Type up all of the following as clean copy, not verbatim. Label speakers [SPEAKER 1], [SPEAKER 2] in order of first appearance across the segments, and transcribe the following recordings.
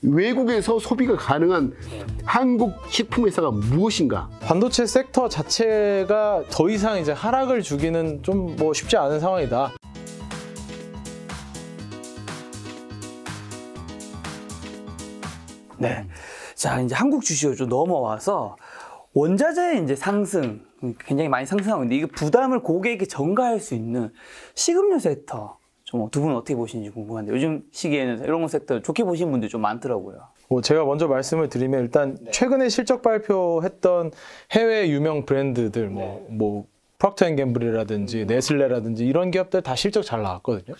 [SPEAKER 1] 외국에서 소비가 가능한 한국 식품회사가 무엇인가?
[SPEAKER 2] 반도체 섹터 자체가 더 이상 이제 하락을 주기는 좀 뭐 쉽지 않은 상황이다.
[SPEAKER 3] 네. 자, 이제 한국 주식으로 좀 넘어와서 원자재의 이제 상승, 굉장히 많이 상승하고 있는데, 이게 부담을 고객에게 전가할 수 있는 식음료 섹터, 좀 두 분은 어떻게 보시는지 궁금한데, 요즘 시기에는 이런 섹터 좋게 보시는 분들이 좀 많더라고요.
[SPEAKER 2] 제가 먼저 말씀을 드리면 일단 최근에 실적 발표했던 해외 유명 브랜드들 뭐 프록터&갬블이라든지 네슬레라든지 이런 기업들 다 실적 잘 나왔거든요.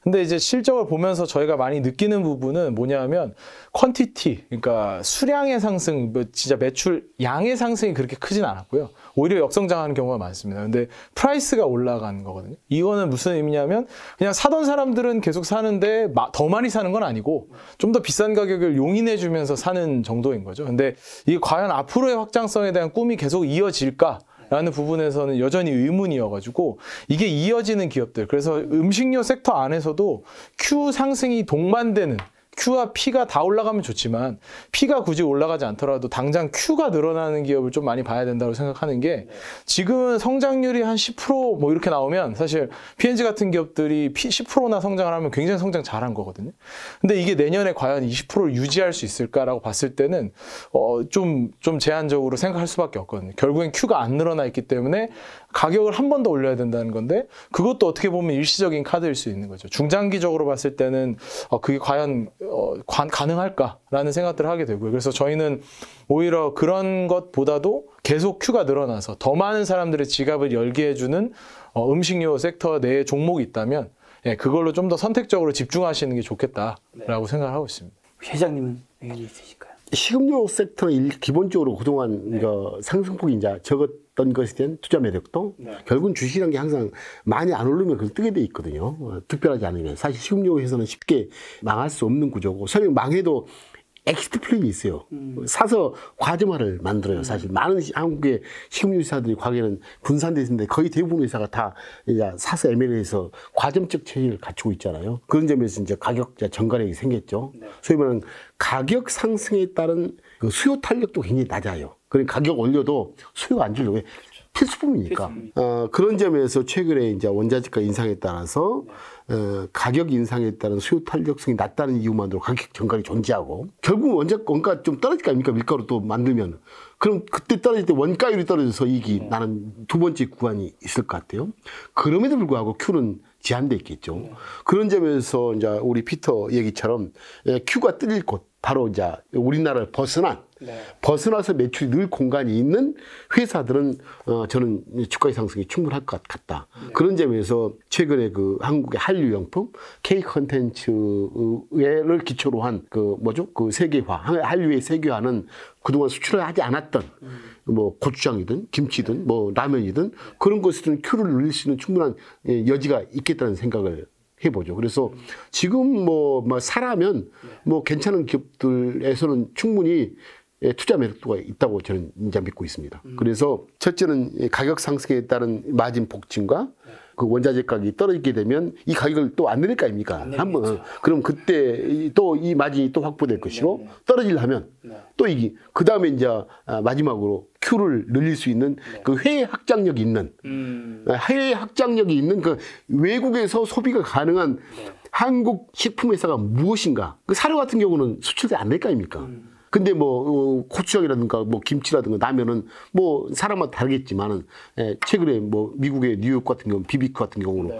[SPEAKER 2] 근데 이제 실적을 보면서 저희가 많이 느끼는 부분은 뭐냐면 퀀티티, 그러니까 수량의 상승, 진짜 매출 양의 상승이 그렇게 크진 않았고요. 오히려 역성장하는 경우가 많습니다. 근데 프라이스가 올라간 거거든요. 이거는 무슨 의미냐면 그냥 사던 사람들은 계속 사는데 더 많이 사는 건 아니고 좀 더 비싼 가격을 용인해 주면서 사는 정도인 거죠. 근데 이게 과연 앞으로의 확장성에 대한 꿈이 계속 이어질까? 라는 부분에서는 여전히 의문이어가지고 이게 이어지는 기업들, 그래서 음식료 섹터 안에서도 Q 상승이 동반되는, Q와 P가 다 올라가면 좋지만 P가 굳이 올라가지 않더라도 당장 Q가 늘어나는 기업을 좀 많이 봐야 된다고 생각하는 게, 지금은 성장률이 한 10% 뭐 이렇게 나오면 사실 P&G 같은 기업들이 10%나 성장을 하면 굉장히 성장 잘한 거거든요. 근데 이게 내년에 과연 20%를 유지할 수 있을까라고 봤을 때는 좀 제한적으로 생각할 수밖에 없거든요. 결국엔 Q가 안 늘어나 있기 때문에 가격을 한 번 더 올려야 된다는 건데, 그것도 어떻게 보면 일시적인 카드일 수 있는 거죠. 중장기적으로 봤을 때는 그게 과연 가능할까라는 생각들을 하게 되고요. 그래서 저희는 오히려 그런 것보다도 계속 Q가 늘어나서 더 많은 사람들의 지갑을 열게 해주는 음식료 섹터 내에 종목이 있다면 그걸로 좀 더 선택적으로 집중하시는 게 좋겠다라고 생각을 하고 있습니다.
[SPEAKER 3] 회장님은 의견이 있으실까요?
[SPEAKER 1] 식음료 섹터는 기본적으로 그동안 상승폭이 이제 적었던 것에 대한 투자 매력도 결국은 주식이라는 게 항상 많이 안 오르면 그걸 뜨게 돼 있거든요. 특별하지 않으면. 사실 식음료 회사는 쉽게 망할 수 없는 구조고, 설령 망해도 엑시트 플랜이 있어요. 사서 과점화를 만들어요. 사실 많은 한국의 식음료 회사들이 과거에는 분산돼 있는데 거의 대부분 회사가 다 이제 사서 M&A에서 과점적 체계를 갖추고 있잖아요. 그런 점에서 이제 가격 전가력이 생겼죠. 소위 말하는 가격 상승에 따른 그 수요 탄력도 굉장히 낮아요. 그러니까 가격 올려도 수요가 안 줄려. 왜? 필수품이니까. 그런 점에서 최근에 이제 원자재가 인상에 따라서 가격 인상에 따른 수요 탄력성이 낮다는 이유만으로 가격 전가력이 존재하고, 결국 원가 좀 떨어질 거 아닙니까? 밀가루 또 만들면. 그럼 그때 떨어질 때 원가율이 떨어져서 이익이 나는 두 번째 구간이 있을 것 같아요. 그럼에도 불구하고 Q는 제한돼 있겠죠. 그런 점에서 이제 우리 피터 얘기처럼 Q가 뜰릴 곳, 바로 이제 우리나라를 벗어나서 매출이 늘 공간이 있는 회사들은 저는 주가의 상승이 충분할 것 같다. 그런 점에서 최근에 그 한국의 한류용품, K-컨텐츠를 기초로 한 그 세계화, 한류의 세계화는 그동안 수출을 하지 않았던 뭐 고추장이든 김치든 뭐 라면이든 그런 것들은 Q를 늘릴 수 있는 충분한 여지가 있겠다는 생각을 해보죠. 그래서 지금 뭐 사라면 뭐 괜찮은 기업들에서는 충분히 투자 매력도가 있다고 저는 이제 믿고 있습니다. 그래서 첫째는 가격 상승에 따른 마진 복진과 그 원자재 가격이 떨어지게 되면 이 가격을 또 안 내릴 거 아닙니까? 한번 그럼 그때 또 이 마진이 또 확보될 것이고, 떨어지려면 또 이게 그 다음에 이제 마지막으로 Q를 늘릴 수 있는 그 해외 확장력이 있는 그 외국에서 소비가 가능한 한국 식품회사가 무엇인가? 그 사료 같은 경우는 수출이 안 될 거 아닙니까? 근데 뭐 고추장이라든가 뭐 김치라든가 라면은 뭐 사람마다 다르겠지만은 최근에 뭐 미국의 뉴욕 같은 경우 비비큐 같은 경우는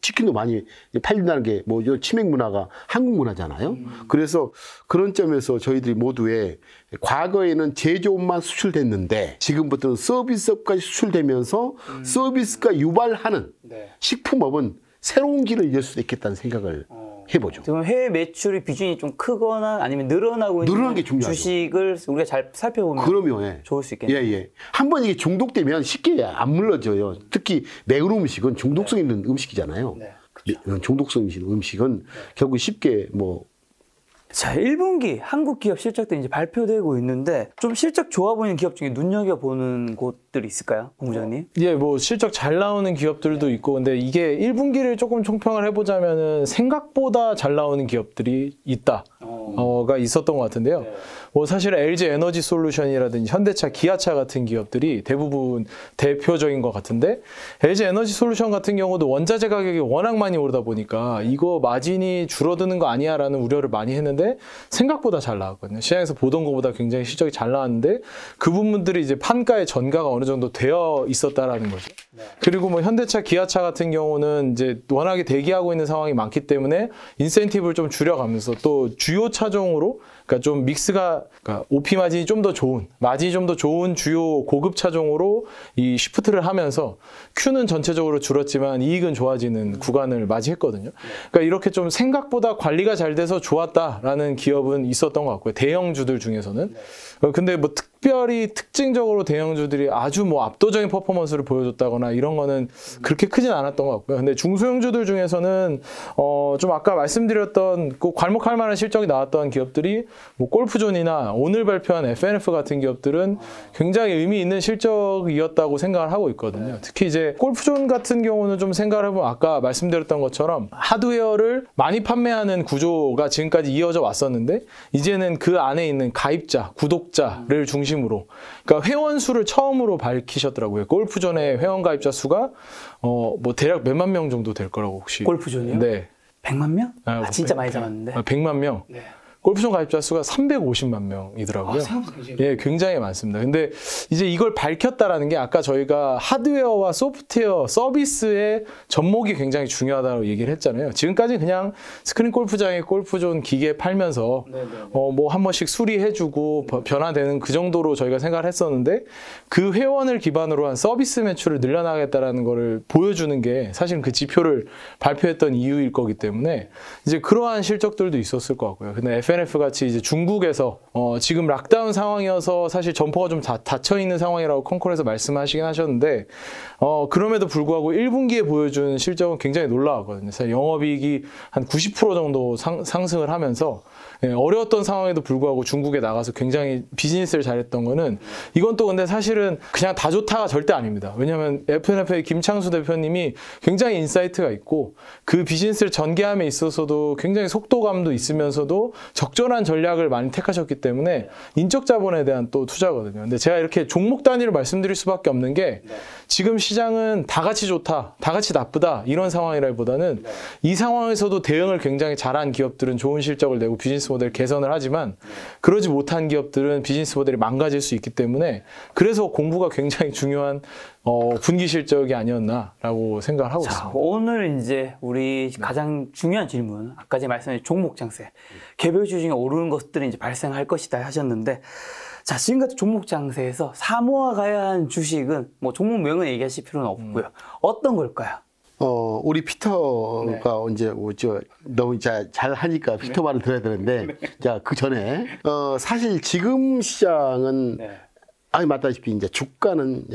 [SPEAKER 1] 치킨도 많이 팔린다는 게 뭐 치맥 문화가 한국 문화잖아요. 그래서 그런 점에서 저희들이 모두의 과거에는 제조업만 수출됐는데 지금부터는 서비스업까지 수출되면서 서비스가 유발하는 식품업은 새로운 길을 열 수도 있겠다는 생각을 해보죠.
[SPEAKER 3] 지금 해외 매출의 비중이 좀 크거나 아니면 늘어나고 있는
[SPEAKER 1] 게 중요하죠.
[SPEAKER 3] 주식을 우리가 잘 살펴보면 좋을 수 있겠네요.
[SPEAKER 1] 한번 이게 중독되면 쉽게 안 물러져요. 특히 매운 음식은 중독성 있는 음식이잖아요. 중독성 있는 음식은 결국 쉽게
[SPEAKER 3] 자, 1분기 한국 기업 실적도 이제 발표되고 있는데 좀 실적 좋아 보이는 기업 중에 눈여겨보는 곳들이 있을까요? 본부장님?
[SPEAKER 2] 뭐 실적 잘 나오는 기업들도 있고, 근데 이게 1분기를 조금 총평을 해보자면은 생각보다 잘 나오는 기업들이 있다. 가 있었던 것 같은데요. 뭐 사실 LG 에너지 솔루션이라든지 현대차, 기아차 같은 기업들이 대부분 대표적인 것 같은데 LG 에너지 솔루션 같은 경우도 원자재 가격이 워낙 많이 오르다 보니까 이거 마진이 줄어드는 거 아니야라는 우려를 많이 했는데 생각보다 잘 나왔거든요. 시장에서 보던 것보다 굉장히 실적이 잘 나왔는데 그 부분들이 이제 판가의 전가가 어느 정도 되어 있었다라는 거죠. 그리고 뭐 현대차, 기아차 같은 경우는 이제 워낙에 대기하고 있는 상황이 많기 때문에 인센티브를 좀 줄여가면서 또 주요 차종으로 그러니까 좀 믹스가 그러니까 OP 마진이 좀 더 좋은 마진이 좀 더 좋은 주요 고급 차종으로 이 시프트를 하면서 Q는 전체적으로 줄었지만 이익은 좋아지는 구간을 맞이했거든요. 그러니까 이렇게 좀 생각보다 관리가 잘 돼서 좋았다라는 기업은 있었던 것 같고요. 대형주들 중에서는. 근데 뭐 특별히 특징적으로 대형주들이 아주 뭐 압도적인 퍼포먼스를 보여줬다거나 이런 거는 그렇게 크진 않았던 것 같고요. 근데 중소형주들 중에서는 좀 아까 말씀드렸던 그 괄목할 만한 실적이 나왔던 기업들이 뭐 골프존이나 오늘 발표한 FNF 같은 기업들은 굉장히 의미 있는 실적이었다고 생각을 하고 있거든요. 특히 이제 골프존 같은 경우는 좀 생각을 해보면 아까 말씀드렸던 것처럼 하드웨어를 많이 판매하는 구조가 지금까지 이어져 왔었는데 이제는 그 안에 있는 가입자, 구독자를 중심으로 그러니까 회원 수를 처음으로 밝히셨더라고요. 골프존의 회원 가입자 수가 뭐 대략 몇만 명 정도 될 거라고 혹시.
[SPEAKER 3] 골프존이요?
[SPEAKER 2] 네.
[SPEAKER 3] 100만 명? 진짜 많이 잡았는데.
[SPEAKER 2] 100만 명.
[SPEAKER 3] 네.
[SPEAKER 2] 골프존 가입자 수가 350만 명이더라고요.
[SPEAKER 3] 생각보다 굉장히
[SPEAKER 2] 예, 굉장히 많습니다. 근데 이제 이걸 밝혔다라는 게 아까 저희가 하드웨어와 소프트웨어 서비스의 접목이 굉장히 중요하다고 얘기를 했잖아요. 지금까지 그냥 스크린 골프장에 골프존 기계 팔면서 뭐 한 번씩 수리해주고 변화되는 그 정도로 저희가 생각을 했었는데 그 회원을 기반으로 한 서비스 매출을 늘려나가겠다라는 거를 보여주는 게 사실 그 지표를 발표했던 이유일 거기 때문에 이제 그러한 실적들도 있었을 것 같고요. 근데 FNF 같이 이제 중국에서 지금 락다운 상황이어서 사실 점포가 좀 닫혀 있는 상황이라고 컨콜에서 말씀하시긴 하셨는데 그럼에도 불구하고 1분기에 보여준 실적은 굉장히 놀라웠거든요. 사실 영업이익이 한 90% 정도 상승을 하면서 어려웠던 상황에도 불구하고 중국에 나가서 굉장히 비즈니스를 잘했던 거는 이건 또 근데 사실은 그냥 다 좋다가 절대 아닙니다. 왜냐하면 FNF의 김창수 대표님이 굉장히 인사이트가 있고 그 비즈니스를 전개함에 있어서도 굉장히 속도감도 있으면서도 적절한 전략을 많이 택하셨기 때문에 인적 자본에 대한 또 투자거든요. 근데 제가 이렇게 종목 단위로 말씀드릴 수밖에 없는 게 지금 시장은 다 같이 좋다, 다 같이 나쁘다 이런 상황이라기보다는 이 상황에서도 대응을 굉장히 잘한 기업들은 좋은 실적을 내고 비즈니스 모델 개선을 하지만 그러지 못한 기업들은 비즈니스 모델이 망가질 수 있기 때문에 그래서 공부가 굉장히 중요한 분기 실적이 아니었나라고 생각을 하고 있습니다.
[SPEAKER 3] 오늘 이제 우리 가장 중요한 질문, 아까 제가 말씀드린 종목 장세, 개별주 중에 오르는 것들이 이제 발생할 것이다 하셨는데, 자, 지금까지 종목 장세에서 사모아 가야 한 주식은 뭐 종목명은 얘기하실 필요는 없고요. 어떤 걸까요?
[SPEAKER 1] 우리 피터가 언제 오죠? 너무 잘 하니까 피터 말을 들어야 되는데, 자, 그 전에, 사실 지금 시장은, 맞다시피 이제 주가는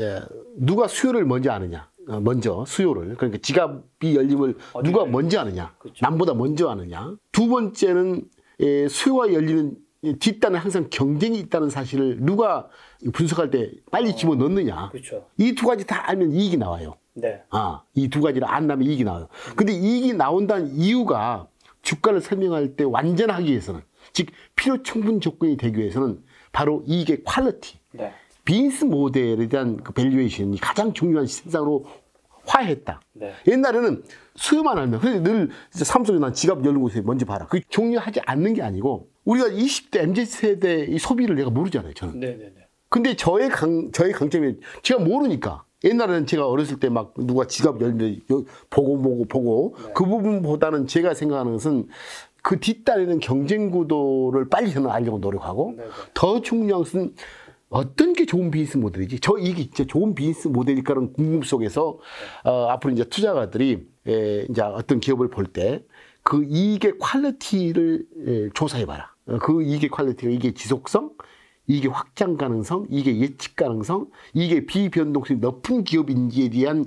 [SPEAKER 1] 누가 수요를 먼저 아느냐. 먼저 수요를. 그러니까 지갑이 열림을 누가 먼저 아느냐. 남보다 먼저 아느냐. 두 번째는 수요가 열리는 뒷단에 항상 경쟁이 있다는 사실을 누가 분석할 때 빨리 집어넣느냐. 이 두 가지 다 알면 이익이 나와요. 이 두 가지를 안 나면 이익이 나와요. 근데 이익이 나온다는 이유가 주가를 설명할 때 완전하기 위해서는, 즉 필요 충분 조건이 되기 위해서는 바로 이익의 퀄리티, 비즈니스 모델에 대한 그 밸류에이션이 가장 중요한 세상으로 화했다. 옛날에는 수요만 알면, 늘 삼성이 난 지갑 열는 곳에 먼저 봐라. 그게 중요하지 않는 게 아니고, 우리가 20대 MZ세대의 소비를 내가 모르잖아요, 저는. 근데 저의 강점이 제가 모르니까. 옛날에는 제가 어렸을 때 막 누가 지갑 열면 보고 그 부분보다는 제가 생각하는 것은 그 뒷단에는 경쟁 구도를 빨리 저는 알려고 노력하고 더 중요한 것은 어떤 게 좋은 비즈니스 모델이지? 이게 진짜 좋은 비즈니스 모델일까라는 궁금 속에서 앞으로 이제 투자가들이 이제 어떤 기업을 볼 때 그 이익의 퀄리티를 조사해봐라. 그 이익의 퀄리티가 이게 지속성, 이게 확장 가능성, 이게 예측 가능성, 이게 비변동성이 높은 기업인지에 대한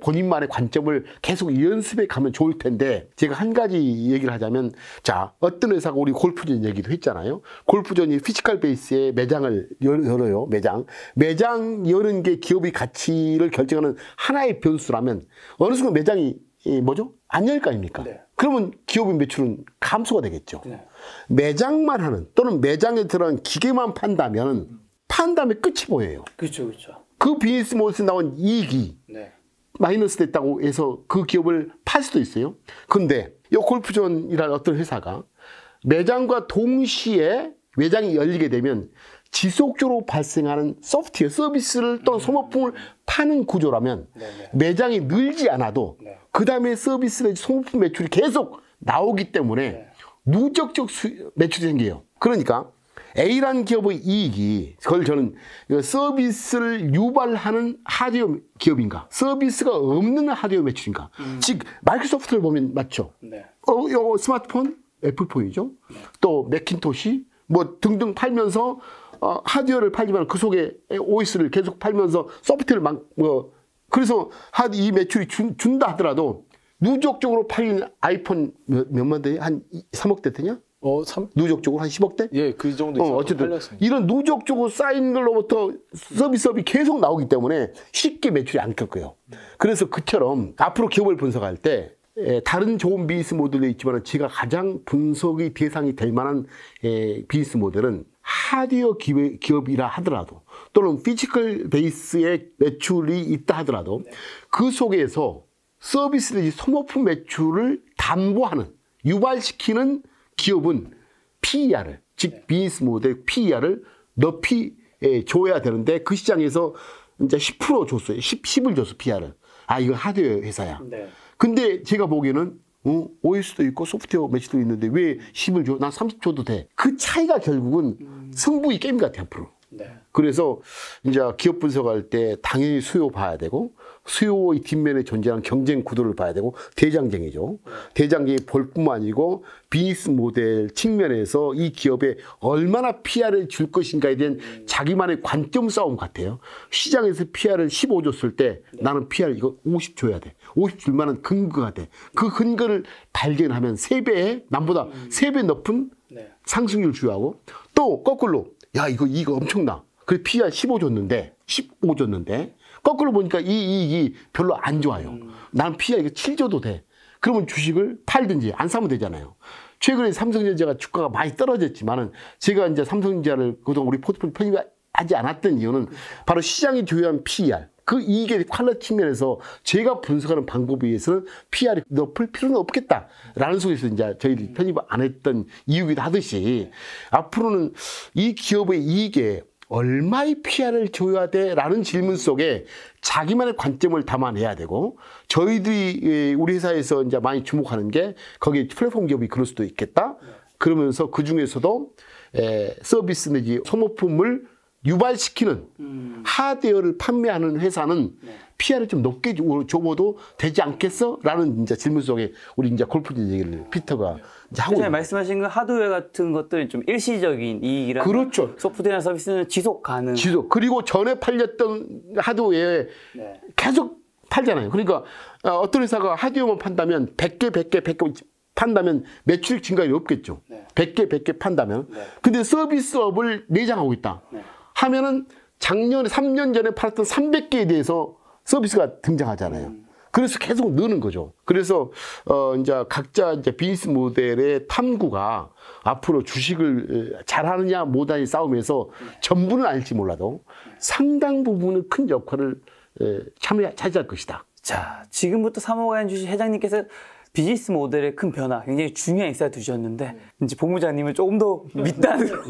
[SPEAKER 1] 본인만의 관점을 계속 연습해 가면 좋을 텐데, 제가 한 가지 얘기를 하자면, 자, 어떤 회사가 우리 골프존 얘기도 했잖아요. 골프존이 피지컬 베이스에 매장을 열어요. 매장 여는 게 기업의 가치를 결정하는 하나의 변수라면 어느 순간 매장이 뭐죠? 안 열 거 아닙니까?
[SPEAKER 3] 네.
[SPEAKER 1] 그러면 기업의 매출은 감소가 되겠죠.
[SPEAKER 3] 네.
[SPEAKER 1] 매장만 하는 또는 매장에 들어간 기계만 판다면 판 다음에 끝이 보여요.
[SPEAKER 3] 그렇죠, 그렇죠.
[SPEAKER 1] 그 비즈니스 모델에서 나온 이익이
[SPEAKER 3] 네.
[SPEAKER 1] 마이너스 됐다고 해서 그 기업을 팔 수도 있어요. 근데 이 골프존이라는 어떤 회사가 매장과 동시에 매장이 열리게 되면 지속적으로 발생하는 소프트웨어 서비스를 또는 소모품을 파는 구조라면 매장이 늘지 않아도 그 다음에 서비스의 소모품 매출이 계속 나오기 때문에 누적적 매출이 생겨요. 그러니까 A라는 기업의 이익이 그걸 저는 서비스를 유발하는 하드웨어 기업인가 서비스가 없는 하드웨어 매출인가 즉 마이크로소프트를 보면 맞죠.
[SPEAKER 3] 네.
[SPEAKER 1] 요 스마트폰 애플폰이죠. 또 맥킨토시 뭐 등등 팔면서 하드웨어를 팔지만 그 속에 OS를 계속 팔면서 소프트웨어를 그래서 이 매출이 준다 하더라도 누적적으로 팔린 아이폰 몇만 대? 한 3억 대 되냐? 누적적으로 한 10억 대?
[SPEAKER 2] 예, 그 정도
[SPEAKER 1] 어쨌든
[SPEAKER 2] 팔렸습니다.
[SPEAKER 1] 이런 누적적으로 쌓인 걸로부터 서비스업이 계속 나오기 때문에 쉽게 매출이 안 될 거예요. 그래서 그처럼 앞으로 기업을 분석할 때 다른 좋은 비즈니스 모델도 있지만 제가 가장 분석의 대상이 될 만한 비즈니스 모델은 하드웨어 기업이라 하더라도 또는 피지컬 베이스의 매출이 있다 하더라도 그 속에서 서비스 내지 소모품 매출을 담보하는 유발시키는 기업은 PER을 즉 비즈니스 모델 PER을 높이 줘야 되는데 그 시장에서 이제 10% 줬어요. 10을 줬어 PER을. 이거 하드웨어 회사야.
[SPEAKER 3] 네.
[SPEAKER 1] 근데 제가 보기에는 OS도 있고 소프트웨어 매출도 있는데 왜 10을 줘? 난 30 줘도 돼. 그 차이가 결국은 승부의 게임 같아 앞으로.
[SPEAKER 3] 네.
[SPEAKER 1] 그래서 이제 기업 분석할 때 당연히 수요 봐야 되고 수요의 뒷면에 존재하는 경쟁 구도를 봐야 되고 대장쟁이죠. 대장쟁이 볼 뿐만 아니고 비즈니스 모델 측면에서 이 기업에 얼마나 PR을 줄 것인가에 대한 자기만의 관점 싸움 같아요. 시장에서 PR을 15 줬을 때 나는 PR 이거 50 줘야 돼. 50 줄 만한 근거가 돼. 그 근거를 발견하면 3배의 남보다 3배 높은 상승률 주요하고 또 거꾸로 야 이거 엄청나. 그래 PR 15 줬는데 15 줬는데 거꾸로 보니까 이 이익이 별로 안 좋아요. 난 PR 이거 7 줘도 돼. 그러면 주식을 팔든지 안 사면 되잖아요. 최근에 삼성전자가 주가가 많이 떨어졌지만은 제가 이제 삼성전자를 그동안 우리 포트폴리오 편입하지 않았던 이유는 바로 시장이 조회한 PER 그 이익의 퀄리티 측면에서 제가 분석하는 방법에 의해서는 PR이 높을 필요는 없겠다라는 속에서 이제 저희들이 편입을 안 했던 이유기도 하듯이 앞으로는 이 기업의 이익에 얼마의 PR을 줘야 돼? 라는 질문 속에 자기만의 관점을 담아내야 되고 저희들이 우리 회사에서 이제 많이 주목하는 게 거기 플랫폼 기업이 그럴 수도 있겠다. 그러면서 그 중에서도 서비스 내지 소모품을 유발시키는 하드웨어를 판매하는 회사는 PR을 좀 높게 줘도 되지 않겠어? 라는 이제 질문 속에 우리 이제 골프진 얘기를 피터가 이제 하고 있는
[SPEAKER 3] 말씀하신 그 하드웨어 같은 것들은 좀 일시적인 이익이라
[SPEAKER 1] 그렇죠.
[SPEAKER 3] 소프트웨어나 서비스는 지속 가능.
[SPEAKER 1] 그리고 전에 팔렸던 하드웨어에 계속 팔잖아요. 그러니까 어떤 회사가 하드웨어만 판다면 100개 판다면 매출 증가율이 없겠죠. 100개 판다면. 근데 서비스업을 내장하고 있다. 하면은 작년에 3년 전에 팔았던 300개에 대해서 서비스가 등장하잖아요. 그래서 계속 느는 거죠. 그래서 이제 각자 이제 비즈니스 모델의 탐구가 앞으로 주식을 잘하느냐 못하느냐 싸움에서 전부는 알지 몰라도 상당 부분은 큰 역할을 차지할 것이다.
[SPEAKER 3] 자, 지금부터 3호가연 주식 회장님께서 비즈니스 모델의 큰 변화, 굉장히 중요한 인사이트 주셨는데 이제 본부장님은 조금 더 밑단으로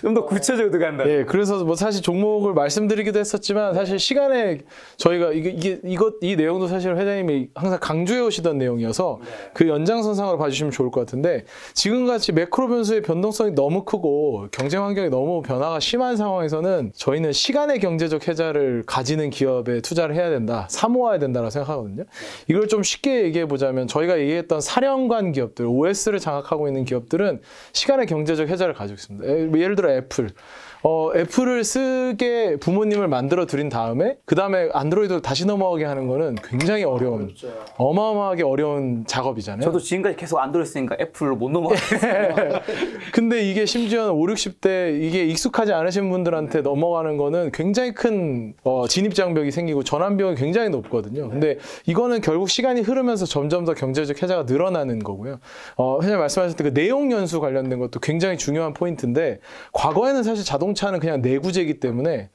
[SPEAKER 3] 좀 더 구체적으로 들어간다.
[SPEAKER 2] 네, 그래서 뭐 사실 종목을 말씀드리기도 했었지만 사실 시간에 저희가 이 내용도 사실 회장님이 항상 강조해 오시던 내용이어서 그 연장선상으로 봐주시면 좋을 것 같은데 지금같이 매크로 변수의 변동성이 너무 크고 경쟁 환경이 너무 변화가 심한 상황에서는 저희는 시간의 경제적 혜자를 가지는 기업에 투자를 해야 된다, 사모해야 된다고 생각하거든요. 이걸 좀 쉽게 얘기해 보자면 저희가 얘기했던 사령관 기업들, OS를 장악하고 있는 기업들은 시간의 경제적 혜자를 가지고 있습니다. 예를 들어 애플. 애플을 쓰게 부모님을 만들어 드린 다음에 그 다음에 안드로이드로 다시 넘어가게 하는 거는 굉장히 어려운, 어마어마하게 어려운 작업이잖아요.
[SPEAKER 3] 저도 지금까지 계속 안드로이드 쓰니까 애플로 못 넘어가겠어요.
[SPEAKER 2] 근데 이게 심지어는 5, 60대 이게 익숙하지 않으신 분들한테 넘어가는 거는 굉장히 큰 진입장벽이 생기고 전환비용이 굉장히 높거든요. 근데 이거는 결국 시간이 흐르면서 점점 더 경제적 혜자가 늘어나는 거고요. 회장님 말씀하셨을 때 그 내용 연수 관련된 것도 굉장히 중요한 포인트인데, 과거에는 사실 자동차는 그냥 내구재이기 때문에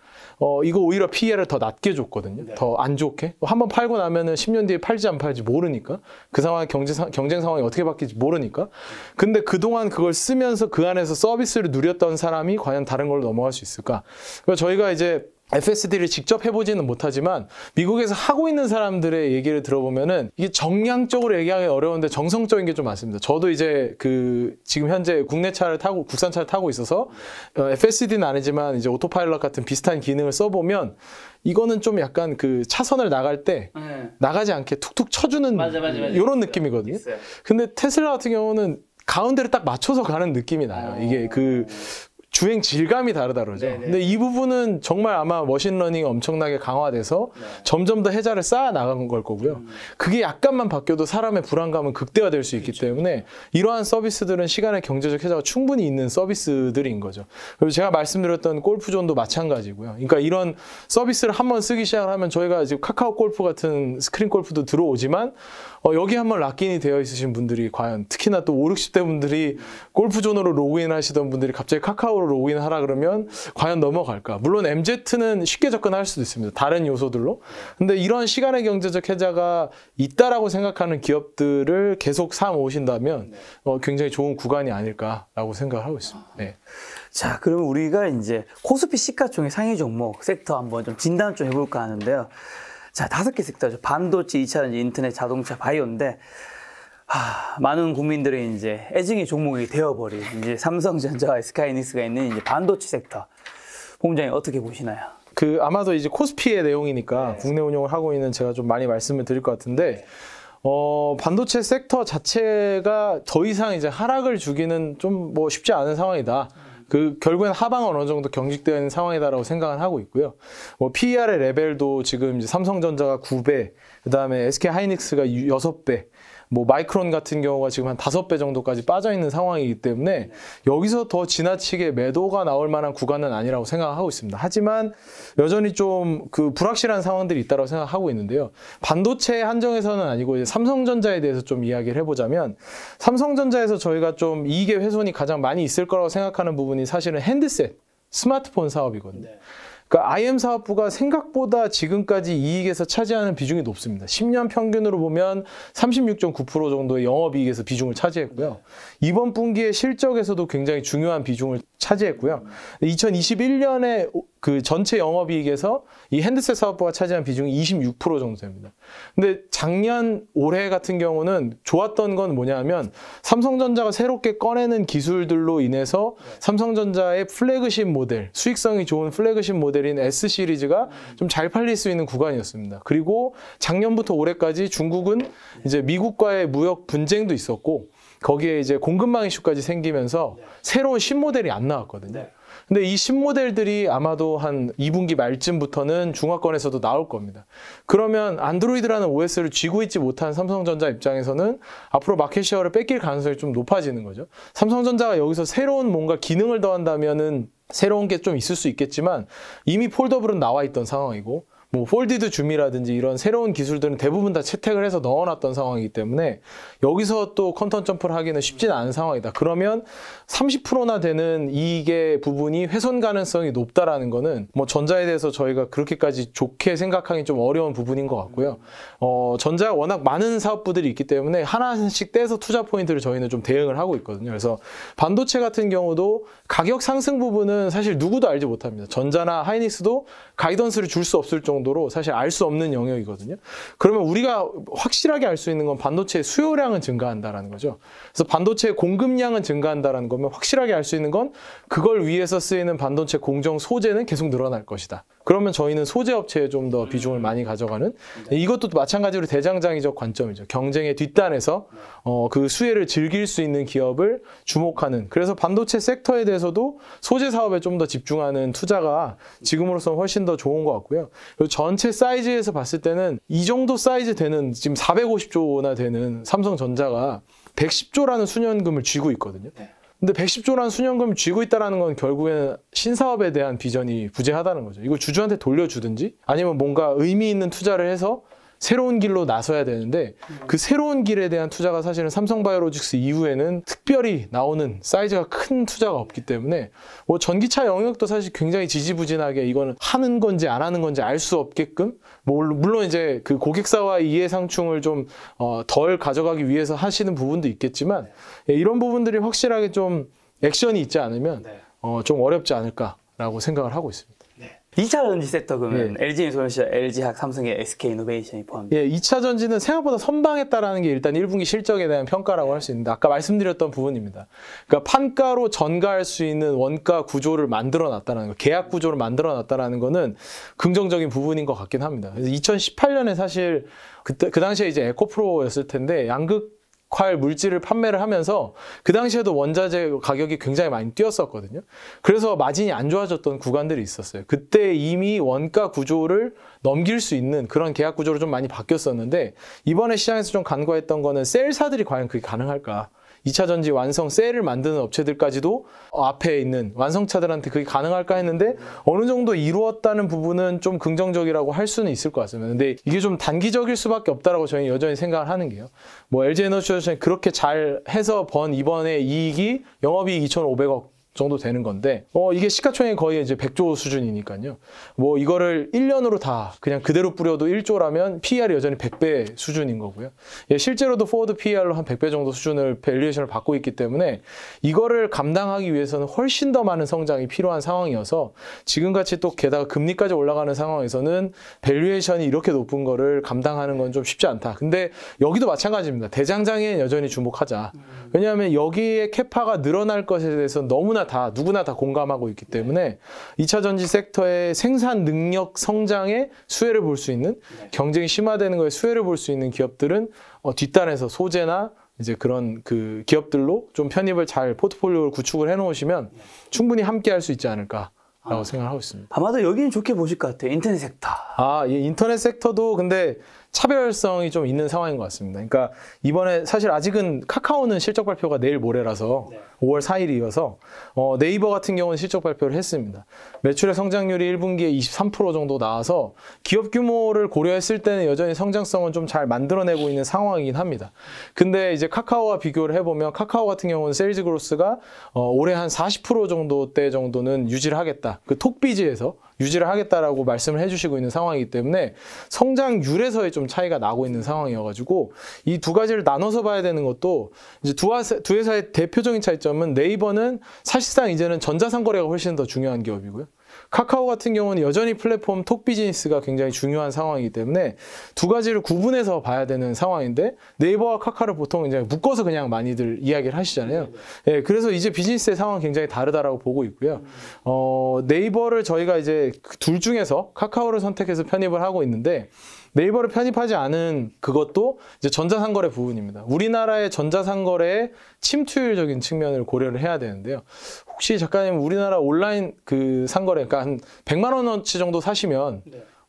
[SPEAKER 2] 이거 오히려 PER을 더 낮게 줬거든요. 더 안 좋게. 한번 팔고 나면은 10년 뒤에 팔지 안 팔지 모르니까. 그 상황 경쟁 상황이 어떻게 바뀔지 모르니까. 근데 그동안 그걸 쓰면서 그 안에서 서비스를 누렸던 사람이 과연 다른 걸로 넘어갈 수 있을까? 그러니까 저희가 이제 FSD를 직접 해보지는 못하지만 미국에서 하고 있는 사람들의 얘기를 들어보면은 이게 정량적으로 얘기하기 어려운데 정성적인 게 좀 많습니다. 저도 이제 지금 현재 국산 차를 타고 있어서 FSD는 아니지만 이제 오토파일럿 같은 비슷한 기능을 써보면 이거는 좀 약간 차선을 나갈 때 나가지 않게 툭툭 쳐주는 이런 느낌이거든요. 있어요. 근데 테슬라 같은 경우는 가운데를 딱 맞춰서 가는 느낌이 나요. 이게 주행 질감이 다르다 그러죠. 근데 이 부분은 정말 아마 머신러닝이 엄청나게 강화돼서 점점 더 혜자를 쌓아 나간 걸 거고요. 그게 약간만 바뀌어도 사람의 불안감은 극대화될 수 있기 때문에 이러한 서비스들은 시간의 경제적 혜자가 충분히 있는 서비스들인 거죠. 그리고 제가 말씀드렸던 골프존도 마찬가지고요. 그러니까 이런 서비스를 한번 쓰기 시작하면 저희가 지금 카카오 골프 같은 스크린 골프도 들어오지만 여기 한번 락인이 되어 있으신 분들이 과연 특히나 또 5, 60대 분들이 골프존으로 로그인 하시던 분들이 갑자기 카카오로 로그인 하라 그러면 과연 넘어갈까? 물론 MZ는 쉽게 접근할 수도 있습니다. 다른 요소들로. 근데 이런 시간의 경제적 혜자가 있다라고 생각하는 기업들을 계속 삼오신다면 굉장히 좋은 구간이 아닐까라고 생각을 하고 있습니다. 네.
[SPEAKER 3] 자, 그러면 우리가 이제 코스피 시가총액 상위 종목 섹터 한번 좀 진단 좀 해볼까 하는데요. 자, 5개 섹터죠. 반도체, 2차전지, 인터넷, 자동차, 바이오인데, 많은 국민들의 이제 애증의 종목이 되어버린 이제 삼성전자와 SK하이닉스가 있는 이제 반도체 섹터. 본부장님 어떻게 보시나요?
[SPEAKER 2] 아마도 이제 코스피의 내용이니까 국내 운용을 하고 있는 제가 좀 많이 말씀을 드릴 것 같은데, 반도체 섹터 자체가 더 이상 이제 하락을 주기는 좀 쉽지 않은 상황이다. 결국엔 하방은 어느 정도 경직되어 있는 상황이다라고 생각을 하고 있고요. PER의 레벨도 지금 이제 삼성전자가 9배, 그 다음에 SK하이닉스가 6배, 마이크론 같은 경우가 지금 한 5배 정도까지 빠져 있는 상황이기 때문에 여기서 더 지나치게 매도가 나올 만한 구간은 아니라고 생각하고 있습니다. 하지만 여전히 좀 불확실한 상황들이 있다고 생각하고 있는데요. 반도체 한정에서는 아니고 이제 삼성전자에 대해서 좀 이야기를 해보자면, 삼성전자에서 저희가 좀 이익의 훼손이 가장 많이 있을 거라고 생각하는 부분이 사실은 핸드셋, 스마트폰 사업이거든요. 그러니까 IM 사업부가 생각보다 지금까지 이익에서 차지하는 비중이 높습니다. 10년 평균으로 보면 36.9% 정도의 영업이익에서 비중을 차지했고요. 이번 분기의 실적에서도 굉장히 중요한 비중을 차지했고요. 2021년에 전체 영업이익에서 이 핸드셋 사업부가 차지한 비중이 26% 정도 됩니다. 근데 올해 같은 경우는 좋았던 건 뭐냐면 삼성전자가 새롭게 꺼내는 기술들로 인해서 삼성전자의 플래그십 모델, 수익성이 좋은 플래그십 모델인 S 시리즈가 좀 잘 팔릴 수 있는 구간이었습니다. 그리고 작년부터 올해까지 중국은 이제 미국과의 무역 분쟁도 있었고, 거기에 이제 공급망 이슈까지 생기면서 새로운 신모델이 안 나왔거든요. 근데 이 신모델들이 아마도 한 2분기 말쯤부터는 중화권에서도 나올 겁니다. 그러면 안드로이드라는 OS를 쥐고 있지 못한 삼성전자 입장에서는 앞으로 마켓쉐어를 뺏길 가능성이 좀 높아지는 거죠. 삼성전자가 여기서 새로운 뭔가 기능을 더한다면은 새로운 게 좀 있을 수 있겠지만 이미 폴더블은 나와 있던 상황이고, 폴디드 줌이라든지 이런 새로운 기술들은 대부분 다 채택을 해서 넣어놨던 상황이기 때문에 여기서 또 컨턴 점프를 하기는 쉽지는 않은 상황이다. 그러면 30%나 되는 이익의 부분이 훼손 가능성이 높다라는 거는 전자에 대해서 저희가 그렇게까지 좋게 생각하기 좀 어려운 부분인 것 같고요. 전자가 워낙 많은 사업부들이 있기 때문에 하나씩 떼서 투자 포인트를 저희는 좀 대응을 하고 있거든요. 그래서 반도체 같은 경우도 가격 상승 부분은 사실 누구도 알지 못합니다. 전자나 하이닉스도 가이던스를 줄 수 없을 정도로 사실 알 수 없는 영역이거든요. 그러면 우리가 확실하게 알 수 있는 건 반도체의 수요량은 증가한다라는 거죠. 그래서 반도체의 공급량은 증가한다라는 거면 확실하게 알 수 있는 건 그걸 위해서 쓰이는 반도체 공정 소재는 계속 늘어날 것이다. 그러면 저희는 소재 업체에 좀 더 비중을 많이 가져가는 이것도 마찬가지로 대장장이적 관점이죠. 경쟁의 뒷단에서 그 수혜를 즐길 수 있는 기업을 주목하는. 그래서 반도체 섹터에 대해서도 소재 사업에 좀 더 집중하는 투자가 지금으로서는 훨씬 더 좋은 것 같고요. 그리고 전체 사이즈에서 봤을 때는 이 정도 사이즈 되는 지금 450조나 되는 삼성전자가 110조라는 수년금을 쥐고 있거든요. 근데 110조라는 수년금을 쥐고 있다는 건 결국에는 신사업에 대한 비전이 부재하다는 거죠. 이걸 주주한테 돌려주든지 아니면 뭔가 의미 있는 투자를 해서 새로운 길로 나서야 되는데 그 새로운 길에 대한 투자가 사실은 삼성바이오로직스 이후에는 특별히 나오는 사이즈가 큰 투자가 없기 때문에 뭐 전기차 영역도 사실 굉장히 지지부진하게 이거는 하는 건지 안 하는 건지 알 수 없게끔 뭐 물론 이제 그 고객사와 이해상충을 좀 덜 가져가기 위해서 하시는 부분도 있겠지만 이런 부분들이 확실하게 좀 액션이 있지 않으면 좀 어렵지 않을까라고 생각을 하고 있습니다.
[SPEAKER 3] 2차 전지 섹터 그러면 LG인솔루션, LG학, 삼성의 SK이노베이션이 포함됩니다.
[SPEAKER 2] 예, 2차 전지는 생각보다 선방했다라는 게 일단 1분기 실적에 대한 평가라고 할 수 있는데 아까 말씀드렸던 부분입니다. 그러니까 판가로 전가할 수 있는 원가 구조를 만들어 놨다는 거, 계약 구조를 만들어 놨다는 거는 긍정적인 부분인 것 같긴 합니다. 그래서 2018년에 사실 그 당시에 이제 에코프로였을 텐데 양극 물질을 판매를 하면서 그 당시에도 원자재 가격이 굉장히 많이 뛰었었거든요. 그래서 마진이 안 좋아졌던 구간들이 있었어요. 그때 이미 원가 구조를 넘길 수 있는 그런 계약 구조로 좀 많이 바뀌었었는데 이번에 시장에서 좀 간과했던 거는 셀사들이 과연 그게 가능할까? 2차 전지 완성 셀을 만드는 업체들까지도 앞에 있는 완성차들한테 그게 가능할까 했는데 어느 정도 이루었다는 부분은 좀 긍정적이라고 할 수는 있을 것 같습니다. 근데 이게 좀 단기적일 수밖에 없다라고 저희는 여전히 생각을 하는 게요. 뭐 LG에너지솔루션이 그렇게 잘 해서 번 이번에 이익이 영업이익 2,500억 정도 되는 건데 이게 시가총액이 거의 이제 100조 수준이니까요. 뭐 이거를 1년으로 다 그냥 그대로 뿌려도 1조라면 PER이 여전히 100배 수준인 거고요. 예, 실제로도 포워드 PER로 한 100배 정도 수준을 밸류에이션을 받고 있기 때문에 이거를 감당하기 위해서는 훨씬 더 많은 성장이 필요한 상황이어서 지금같이 또 게다가 금리까지 올라가는 상황에서는 밸류에이션이 이렇게 높은 거를 감당하는 건 좀 쉽지 않다. 근데 여기도 마찬가지입니다. 대장장에는 여전히 주목하자. 왜냐하면 여기에 캐파가 늘어날 것에 대해서 누구나 다 공감하고 있기 때문에 2차 전지 섹터의 생산 능력 성장에 수혜를 볼 수 있는 경쟁이 심화되는 거에 수혜를 볼 수 있는 기업들은 뒷단에서 소재나 이제 그런 그 기업들로 좀 편입을 잘 포트폴리오를 구축을 해 놓으시면 충분히 함께 할 수 있지 않을까라고 생각하고 있습니다.
[SPEAKER 3] 아마도 여기는 좋게 보실 것 같아요. 인터넷 섹터.
[SPEAKER 2] 예, 인터넷 섹터도 근데 차별성이 좀 있는 상황인 것 같습니다. 그러니까 이번에 사실 아직은 카카오는 실적 발표가 내일 모레라서 5월 4일이어서 네이버 같은 경우는 실적 발표를 했습니다. 매출의 성장률이 1분기에 23% 정도 나와서 기업 규모를 고려했을 때는 여전히 성장성은 좀 잘 만들어내고 있는 상황이긴 합니다. 근데 이제 카카오와 비교를 해보면 카카오 같은 경우는 세일즈 그로스가 올해 한 40% 정도대 정도는 유지를 하겠다. 그 톡비즈에서 유지를 하겠다라고 말씀을 해주시고 있는 상황이기 때문에 성장률에서의 좀 차이가 나고 있는 상황이어가지고 이 두 가지를 나눠서 봐야 되는 것도 이제 두 회사의 대표적인 차이점은 네이버는 사실상 이제는 전자상거래가 훨씬 더 중요한 기업이고요. 카카오 같은 경우는 여전히 플랫폼 톡 비즈니스가 굉장히 중요한 상황이기 때문에 두 가지를 구분해서 봐야 되는 상황인데 네이버와 카카오를 보통 이제 묶어서 그냥 많이들 이야기를 하시잖아요. 예, 그래서 이제 비즈니스의 상황은 굉장히 다르다라고 보고 있고요. 네이버를 저희가 이제 둘 중에서 카카오를 선택해서 편입을 하고 있는데 네이버를 편입하지 않은 그것도 이제 전자상거래 부분입니다. 우리나라의 전자상거래의 침투율적인 측면을 고려를 해야 되는데요. 혹시 작가님 우리나라 온라인 그 상거래, 그러니까 한 100만 원어치 정도 사시면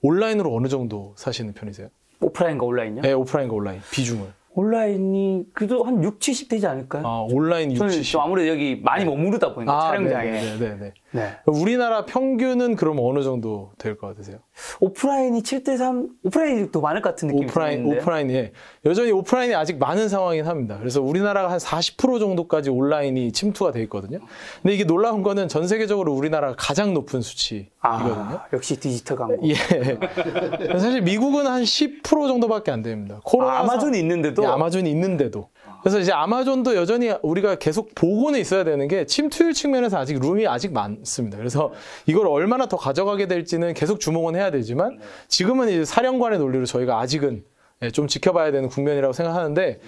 [SPEAKER 2] 온라인으로 어느 정도 사시는 편이세요?
[SPEAKER 3] 오프라인과 온라인요?
[SPEAKER 2] 네, 오프라인과 온라인 비중을.
[SPEAKER 3] 온라인이 그래도 한 6, 70 되지 않을까요?
[SPEAKER 2] 온라인 6, 70.
[SPEAKER 3] 좀 아무래도 여기 많이 머무르다 보니까 촬영장에.
[SPEAKER 2] 네. 우리나라 평균은 그럼 어느 정도 될 것 같으세요?
[SPEAKER 3] 오프라인이 7대3, 오프라인이 더 많을 것 같은 느낌이 드는데.
[SPEAKER 2] 오프라인이 여전히 오프라인이 아직 많은 상황이긴 합니다. 그래서 우리나라가 한 40% 정도까지 온라인이 침투가 돼 있거든요. 근데 이게 놀라운 거는 전 세계적으로 우리나라가 가장 높은 수치이거든요.
[SPEAKER 3] 역시 디지털 광고.
[SPEAKER 2] 예. 사실 미국은 한 10% 정도밖에 안 됩니다.
[SPEAKER 3] 아마존이 있는데도?
[SPEAKER 2] 예, 아마존이 있는데도. 그래서 이제 아마존도 여전히 우리가 계속 보고는 있어야 되는 게 침투율 측면에서 아직 룸이 아직 많습니다. 그래서 이걸 얼마나 더 가져가게 될지는 계속 주목은 해야 되지만 지금은 이제 사령관의 논리로 저희가 아직은 좀 지켜봐야 되는 국면이라고 생각하는데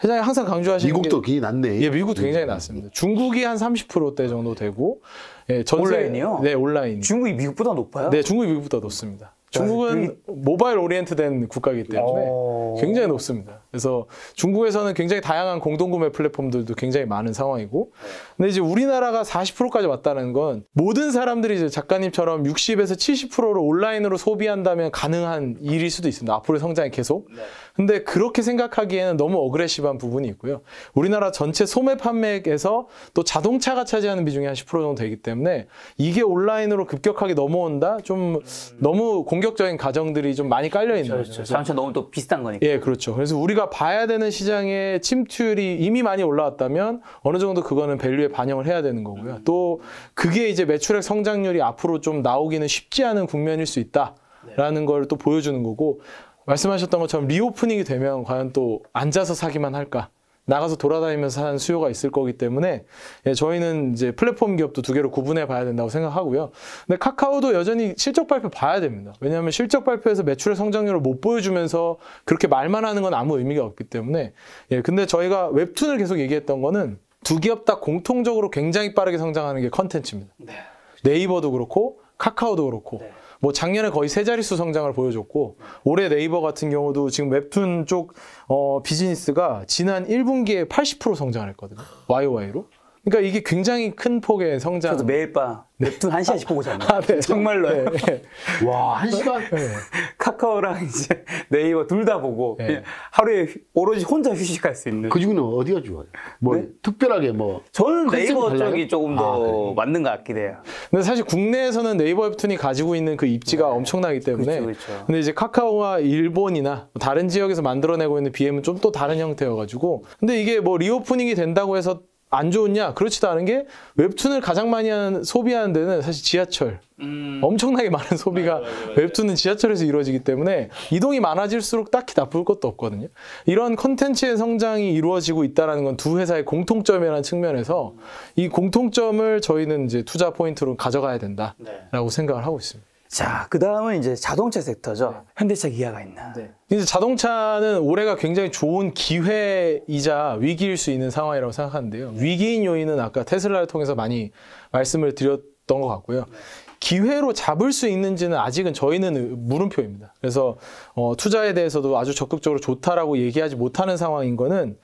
[SPEAKER 2] 회장이 항상 강조하시는
[SPEAKER 1] 미국도
[SPEAKER 2] 게,
[SPEAKER 1] 굉장히 낮네.
[SPEAKER 2] 예, 미국도 굉장히 낮습니다. 중국이 한 30%대 정도 되고, 예,
[SPEAKER 3] 온라인이요?
[SPEAKER 2] 네, 온라인.
[SPEAKER 3] 중국이 미국보다 높아요?
[SPEAKER 2] 네, 중국이 미국보다 높습니다. 중국은 모바일 오리엔트된 국가이기 때문에 굉장히 높습니다. 그래서 중국에서는 굉장히 다양한 공동구매 플랫폼들도 굉장히 많은 상황이고, 근데 이제 우리나라가 40%까지 왔다는 건 모든 사람들이 이제 작가님처럼 60에서 70%를 온라인으로 소비한다면 가능한 일일 수도 있습니다. 앞으로의 성장이 계속. 근데 그렇게 생각하기에는 너무 어그레시브한 부분이 있고요. 우리나라 전체 소매 판매액에서 또 자동차가 차지하는 비중이 한 10% 정도 되기 때문에 이게 온라인으로 급격하게 넘어온다? 좀 너무 공격적인 가정들이 좀 많이 깔려 있는 거죠.
[SPEAKER 3] 그렇죠. 자동차 너무 또 비슷한 거니까.
[SPEAKER 2] 예, 그렇죠. 그래서 우리가 봐야 되는 시장의 침투율이 이미 많이 올라왔다면 어느 정도 그거는 밸류에 반영을 해야 되는 거고요. 또 그게 이제 매출액 성장률이 앞으로 좀 나오기는 쉽지 않은 국면일 수 있다라는 걸 또 보여주는 거고, 말씀하셨던 것처럼 리오프닝이 되면 과연 또 앉아서 사기만 할까? 나가서 돌아다니면서 사는 수요가 있을 거기 때문에, 예, 저희는 이제 플랫폼 기업도 두 개로 구분해 봐야 된다고 생각하고요. 근데 카카오도 여전히 실적 발표 봐야 됩니다. 왜냐하면 실적 발표에서 매출의 성장률을 못 보여주면서 그렇게 말만 하는 건 아무 의미가 없기 때문에, 예, 근데 저희가 웹툰을 계속 얘기했던 거는 두 기업 다 공통적으로 굉장히 빠르게 성장하는 게 컨텐츠입니다. 네이버도 그렇고 카카오도 그렇고, 뭐 작년에 거의 세 자릿수 성장을 보여줬고, 올해 네이버 같은 경우도 지금 웹툰 쪽 비즈니스가 지난 1분기에 80% 성장을 했거든요. YOY로. 그러니까 이게 굉장히 큰 폭의 성장.
[SPEAKER 3] 저도 매일 밤 웹툰 1시간씩 보고 자요.
[SPEAKER 2] 네.
[SPEAKER 3] 정말로요.
[SPEAKER 2] 네.
[SPEAKER 1] 와, 1시간?
[SPEAKER 3] 카카오랑 이제 네이버 둘 다 보고 그냥 하루에 오로지 혼자 휴식할 수 있는.
[SPEAKER 1] 그 중에는 어디가 좋아요? 뭐 특별하게 뭐
[SPEAKER 3] 저는
[SPEAKER 1] 컨셉이
[SPEAKER 3] 네이버
[SPEAKER 1] 달라요?
[SPEAKER 3] 쪽이 조금 더 맞는 것 같긴 해요.
[SPEAKER 2] 근데 사실 국내에서는 네이버 웹툰이 가지고 있는 그 입지가 엄청나기 때문에.
[SPEAKER 3] 그렇죠.
[SPEAKER 2] 근데 이제 카카오와 일본이나 다른 지역에서 만들어내고 있는 BM은 좀 또 다른 형태여가지고. 근데 이게 뭐 리오프닝이 된다고 해서 안 좋으냐? 그렇지도 않은 게, 웹툰을 가장 많이 소비하는 데는 사실 지하철. 엄청나게 많은 소비가 웹툰은 지하철에서 이루어지기 때문에 이동이 많아질수록 딱히 나쁠 것도 없거든요. 이런 컨텐츠의 성장이 이루어지고 있다는 건 두 회사의 공통점이라는 측면에서 이 공통점을 저희는 이제 투자 포인트로 가져가야 된다라고 생각을 하고 있습니다.
[SPEAKER 3] 자, 그 다음은 이제 자동차 섹터죠. 현대차 기아가 있나.
[SPEAKER 2] 이제 자동차는 올해가 굉장히 좋은 기회이자 위기일 수 있는 상황이라고 생각하는데요. 위기인 요인은 아까 테슬라를 통해서 많이 말씀을 드렸던 것 같고요. 기회로 잡을 수 있는지는 아직은 저희는 물음표입니다. 그래서 투자에 대해서도 아주 적극적으로 좋다라고 얘기하지 못하는 상황인 거는,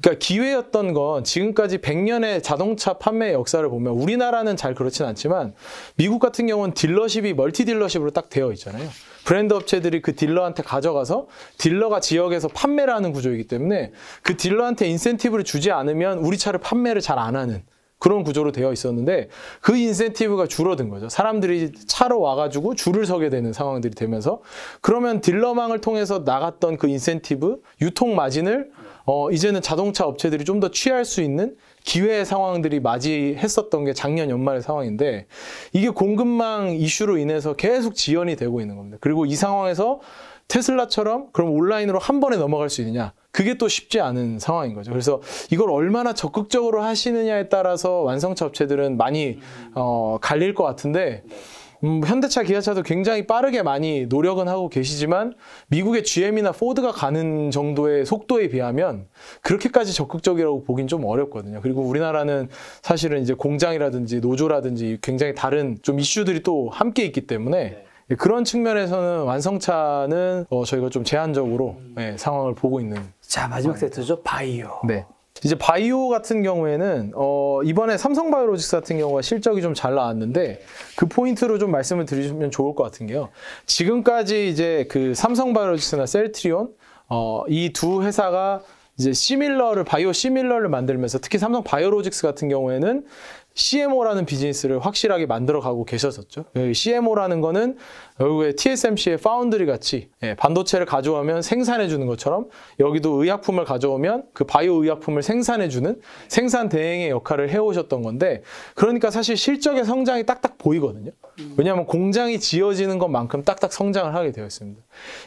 [SPEAKER 2] 그러니까 기회였던 건 지금까지 100년의 자동차 판매 역사를 보면, 우리나라는 잘 그렇진 않지만 미국 같은 경우는 딜러십이 멀티 딜러십으로 딱 되어 있잖아요. 브랜드 업체들이 그 딜러한테 가져가서 딜러가 지역에서 판매를 하는 구조이기 때문에 그 딜러한테 인센티브를 주지 않으면 우리 차를 판매를 잘 안 하는 그런 구조로 되어 있었는데, 그 인센티브가 줄어든 거죠. 사람들이 차로 와가지고 줄을 서게 되는 상황들이 되면서, 그러면 딜러망을 통해서 나갔던 그 인센티브, 유통 마진을 이제는 자동차 업체들이 좀 더 취할 수 있는 기회의 상황들이 맞이했었던 게 작년 연말의 상황인데, 이게 공급망 이슈로 인해서 계속 지연이 되고 있는 겁니다. 그리고 이 상황에서 테슬라처럼 그럼 온라인으로 한 번에 넘어갈 수 있느냐? 그게 또 쉽지 않은 상황인 거죠. 그래서 이걸 얼마나 적극적으로 하시느냐에 따라서 완성차 업체들은 많이 갈릴 것 같은데, 현대차, 기아차도 굉장히 빠르게 많이 노력은 하고 계시지만 미국의 GM이나 포드가 가는 정도의 속도에 비하면 그렇게까지 적극적이라고 보긴 좀 어렵거든요. 그리고 우리나라는 사실은 이제 공장이라든지 노조라든지 굉장히 다른 좀 이슈들이 또 함께 있기 때문에 그런 측면에서는 완성차는 저희가 좀 제한적으로 상황을 보고 있는.
[SPEAKER 3] 자, 마지막 섹터죠. 바이오.
[SPEAKER 2] 네. 이제 바이오 같은 경우에는 이번에 삼성바이오로직스 같은 경우가 실적이 좀 잘 나왔는데, 그 포인트로 좀 말씀을 드리면 좋을 것 같은 게요. 지금까지 이제 그 삼성바이오로직스나 셀트리온 이 두 회사가 이제 바이오 시밀러를 만들면서, 특히 삼성바이오로직스 같은 경우에는 CMO라는 비즈니스를 확실하게 만들어가고 계셨었죠. CMO라는 거는 결국에 TSMC의 파운드리 같이 반도체를 가져오면 생산해주는 것처럼, 여기도 의약품을 가져오면 그 바이오 의약품을 생산해주는 생산 대행의 역할을 해오셨던 건데, 그러니까 사실 실적의 성장이 딱딱 보이거든요. 왜냐하면 공장이 지어지는 것만큼 딱딱 성장을 하게 되어 있습니다.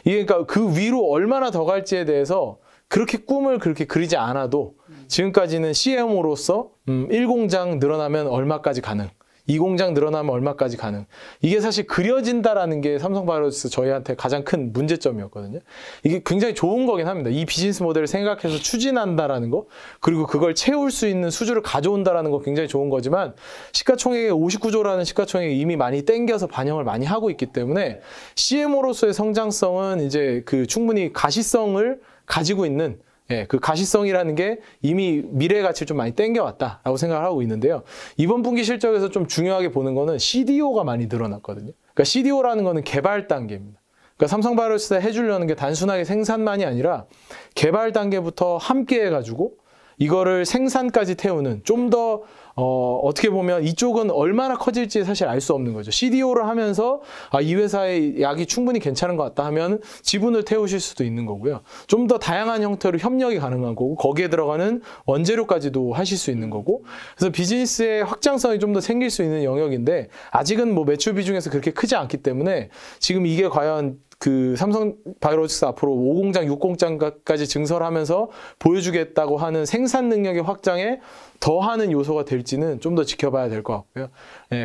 [SPEAKER 2] 이게 그러니까 그 위로 얼마나 더 갈지에 대해서 그렇게 꿈을 그렇게 그리지 않아도 지금까지는 CMO로서 1공장 늘어나면 얼마까지 가능, 이 공장 늘어나면 얼마까지 가능. 이게 사실 그려진다라는 게 삼성바이오로직스 저희한테 가장 큰 문제점이었거든요. 이게 굉장히 좋은 거긴 합니다. 이 비즈니스 모델을 생각해서 추진한다라는 거, 그리고 그걸 채울 수 있는 수주를 가져온다라는 거 굉장히 좋은 거지만 시가총액의 59조라는 시가총액이 이미 많이 땡겨서 반영을 많이 하고 있기 때문에 CMO로서의 성장성은 이제 그 충분히 가시성을 가지고 있는 그 가시성이라는 게 이미 미래 가치를 좀 많이 땡겨왔다라고 생각을 하고 있는데요. 이번 분기 실적에서 좀 중요하게 보는 거는 CDO가 많이 늘어났거든요. 그러니까 CDO라는 거는 개발 단계입니다. 그러니까 삼성바이오로직스가 해주려는 게 단순하게 생산만이 아니라 개발 단계부터 함께 해가지고 이거를 생산까지 태우는 좀 더 어떻게 보면 이쪽은 얼마나 커질지 사실 알 수 없는 거죠. CDO를 하면서 이 회사의 약이 충분히 괜찮은 것 같다 하면 지분을 태우실 수도 있는 거고요. 좀 더 다양한 형태로 협력이 가능한 거고 거기에 들어가는 원재료까지도 하실 수 있는 거고 그래서 비즈니스의 확장성이 좀 더 생길 수 있는 영역인데 아직은 뭐 매출 비중에서 그렇게 크지 않기 때문에 지금 이게 과연 그 삼성바이오로직스 앞으로 5공장, 6공장까지 증설하면서 보여주겠다고 하는 생산 능력의 확장에 더하는 요소가 될지는 좀 더 지켜봐야 될 것 같고요.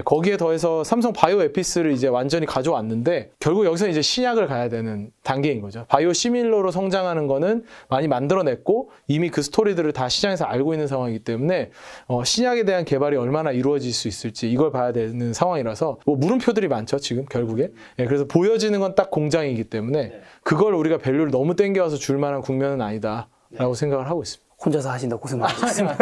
[SPEAKER 2] 거기에 더해서 삼성바이오에피스를 이제 완전히 가져왔는데 결국 여기서 이제 신약을 가야 되는 단계인 거죠. 바이오 시밀러로 성장하는 거는 많이 만들어냈고 이미 그 스토리들을 다 시장에서 알고 있는 상황이기 때문에 신약에 대한 개발이 얼마나 이루어질 수 있을지 이걸 봐야 되는 상황이라서 뭐 물음표들이 많죠, 지금 결국에. 그래서 보여지는 건 딱 공장이기 때문에 그걸 우리가 밸류를 너무 땡겨와서 줄 만한 국면은 아니다라고 생각을 하고 있습니다.
[SPEAKER 3] 혼자서 하신다 고생 많으셨습니다.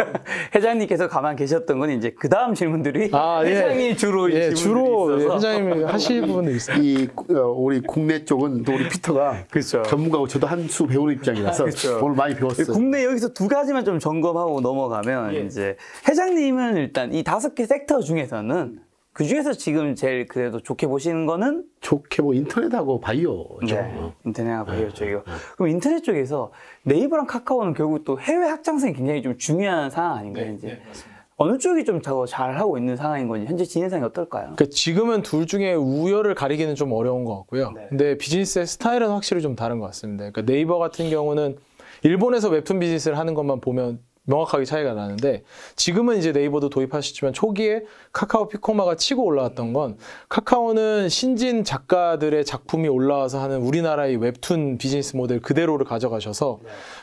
[SPEAKER 3] 회장님께서 가만 계셨던 건 이제 그 다음 질문들이 회장이 주로
[SPEAKER 1] 주로
[SPEAKER 3] 있어서.
[SPEAKER 1] 회장님이 하실 부분들이 있어요. 우리 국내 쪽은 또 우리 피터가
[SPEAKER 3] 그렇죠.
[SPEAKER 1] 전문가고 저도 한 수 배우는 입장이라서
[SPEAKER 3] 그렇죠.
[SPEAKER 1] 오늘 많이 배웠어요.
[SPEAKER 3] 국내 여기서 두 가지만 좀 점검하고 넘어가면 이제 회장님은 일단 이 5개 섹터 중에서는 그 중에서 지금 제일 그래도 좋게 보시는 거는
[SPEAKER 1] 좋게 뭐 인터넷하고 바이오죠.
[SPEAKER 3] 인터넷하고 바이오 쪽이요. 그럼 인터넷 쪽에서 네이버랑 카카오는 결국 또 해외 확장성이 굉장히 좀 중요한 상황 아닌가요? 이제 어느 쪽이 좀 더 잘하고 있는 상황인 건지 현재 진행상이 어떨까요?
[SPEAKER 2] 그러니까 지금은 둘 중에 우열을 가리기는 좀 어려운 것 같고요. 근데 비즈니스의 스타일은 확실히 좀 다른 것 같습니다. 그러니까 네이버 같은 경우는 일본에서 웹툰 비즈니스를 하는 것만 보면 명확하게 차이가 나는데 지금은 이제 네이버도 도입하셨지만 초기에 카카오 피코마가 치고 올라왔던 건 카카오는 신진 작가들의 작품이 올라와서 하는 우리나라의 웹툰 비즈니스 모델 그대로를 가져가셔서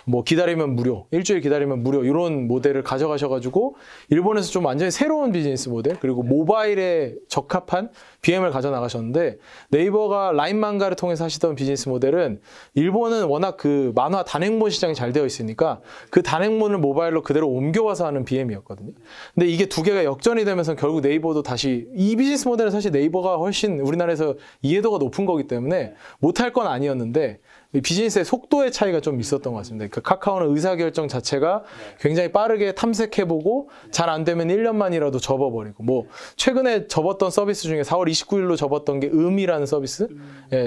[SPEAKER 2] 뭐 기다리면 무료, 일주일 기다리면 무료 이런 모델을 가져가셔가지고 일본에서 좀 완전히 새로운 비즈니스 모델 그리고 모바일에 적합한 BM을 가져나가셨는데 네이버가 라인 만가를 통해서 하시던 비즈니스 모델은 일본은 워낙 그 만화 단행본 시장이 잘 되어 있으니까 그 단행본을 모바일로 그대로 옮겨와서 하는 BM이었거든요. 근데 이게 두 개가 역전이 되면서 결국 네이버도 다시 이 비즈니스 모델은 사실 네이버가 훨씬 우리나라에서 이해도가 높은 거기 때문에 못할 건 아니었는데 비즈니스의 속도의 차이가 좀 있었던 것 같습니다. 그 카카오는 의사결정 자체가 굉장히 빠르게 탐색해보고 잘 안 되면 1년만이라도 접어버리고 뭐 최근에 접었던 서비스 중에 4월 29일로 접었던 게 음이라는 서비스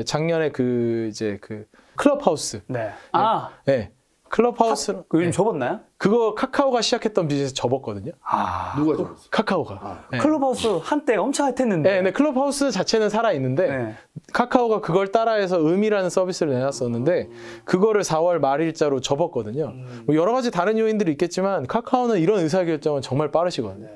[SPEAKER 2] 작년에 그 이제 그 클럽하우스 클럽하우스로
[SPEAKER 3] 요즘 접었나요?
[SPEAKER 2] 그거 카카오가 시작했던 비즈니스 접었거든요.
[SPEAKER 1] 누가 접었어요?
[SPEAKER 2] 카카오가.
[SPEAKER 3] 클럽하우스 한때 엄청 핫했는데.
[SPEAKER 2] 네, 클럽하우스 자체는 살아있는데 카카오가 그걸 따라해서 음이라는 서비스를 내놨었는데 그거를 4월 말일자로 접었거든요. 뭐 여러 가지 다른 요인들이 있겠지만 카카오는 이런 의사결정은 정말 빠르시거든요.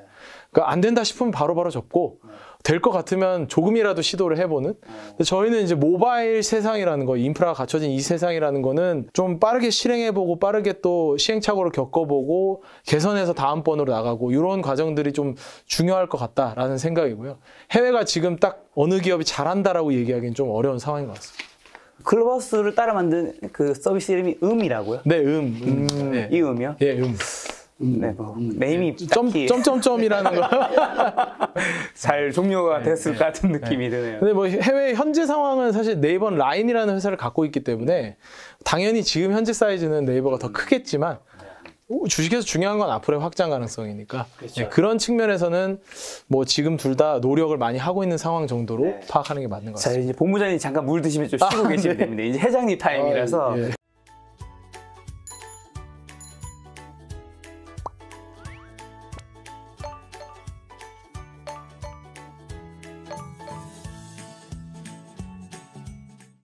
[SPEAKER 2] 그러니까 안 된다 싶으면 바로바로 접고 될 것 같으면 조금이라도 시도를 해보는. 근데 저희는 이제 모바일 세상이라는 거, 인프라가 갖춰진 이 세상이라는 거는 좀 빠르게 실행해보고 빠르게 또 시행착오를 겪어보고 개선해서 다음번으로 나가고 이런 과정들이 좀 중요할 것 같다라는 생각이고요. 해외가 지금 딱 어느 기업이 잘한다라고 얘기하기는 좀 어려운 상황인 것 같습니다.
[SPEAKER 3] 클럽하우스를 따라 만든 그 서비스 이름이 음이라고요?
[SPEAKER 2] 네, 네.
[SPEAKER 3] 이 음이요?
[SPEAKER 2] 예,
[SPEAKER 3] 네, 뭐 네임이
[SPEAKER 2] 점점점이라는 거
[SPEAKER 3] 잘 종료가 됐을 것 같은 느낌이 드네요.
[SPEAKER 2] 근데 뭐 해외 현재 상황은 사실 네이버는 라인이라는 회사를 갖고 있기 때문에 당연히 지금 현재 사이즈는 네이버가 더 크겠지만 주식에서 중요한 건 앞으로의 확장 가능성이니까 그런 측면에서는 뭐 지금 둘 다 노력을 많이 하고 있는 상황 정도로 파악하는 게 맞는 것 같습니다.
[SPEAKER 3] 자, 이제 본부장님 잠깐 물 드시면 좀 쉬고 계시면 됩니다. 이제 회장님 타임이라서.